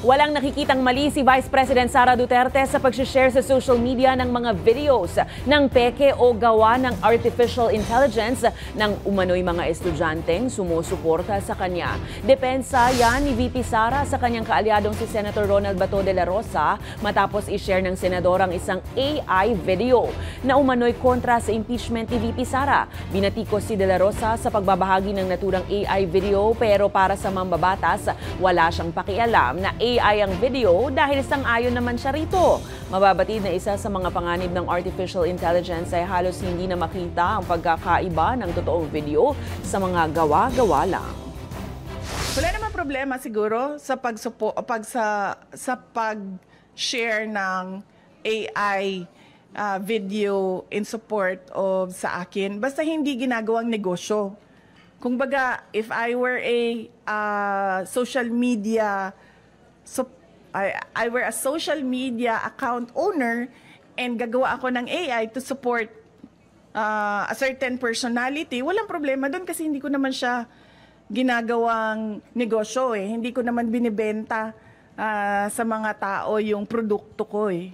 Walang nakikitang mali si Vice President Sara Duterte sa pag-share sa social media ng mga videos ng peke o gawa ng artificial intelligence ng umano'y mga estudyanteng sumusuporta sa kanya. Depensa yan ni VP Sara sa kanyang kaalyadong si Senator Ronald Bato de la Rosa matapos i-share ng senador ang isang AI video na umano'y kontra sa impeachment ni VP Sara. Binatikos si de la Rosa sa pagbabahagi ng naturang AI video pero para sa mambabatas, wala siyang pakialam na AI ang video dahil sang-ayon naman siya rito. Mababatid na isa sa mga panganib ng artificial intelligence ay halos hindi na makita ang pagkakaiba ng totoong video sa mga gawa-gawa lang. Wala namang problema siguro sa pag-share ng AI video in support of sa akin. Basta hindi ginagawang negosyo. Kung baga, if I were a social media, I were a social media account owner and gagawa ako ng AI to support a certain personality, walang problema doon kasi hindi ko naman siya ginagawang negosyo eh. Hindi ko naman binibenta sa mga tao yung produkto ko eh.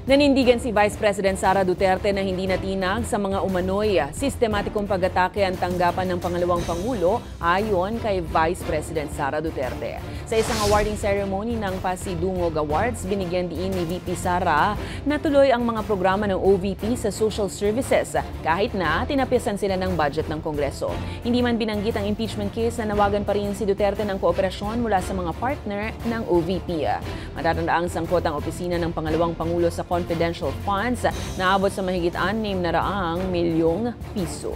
Nanindigan si Vice President Sara Duterte na hindi natinag sa mga umano'y sistematikong pag-atake ang tanggapan ng pangalawang Pangulo ayon kay Vice President Sara Duterte. Sa isang awarding ceremony ng Pasidungog Awards, binigyan diin ni VP Sara na tuloy ang mga programa ng OVP sa social services kahit na tinapiasan sila ng budget ng Kongreso. Hindi man binanggit ang impeachment case na nawagan pa rin si Duterte ng kooperasyon mula sa mga partner ng OVP. Matatandaang sangkot ang opisina ng pangalawang Pangulo sa confidential funds na abot sa mahigit 600 milyong piso.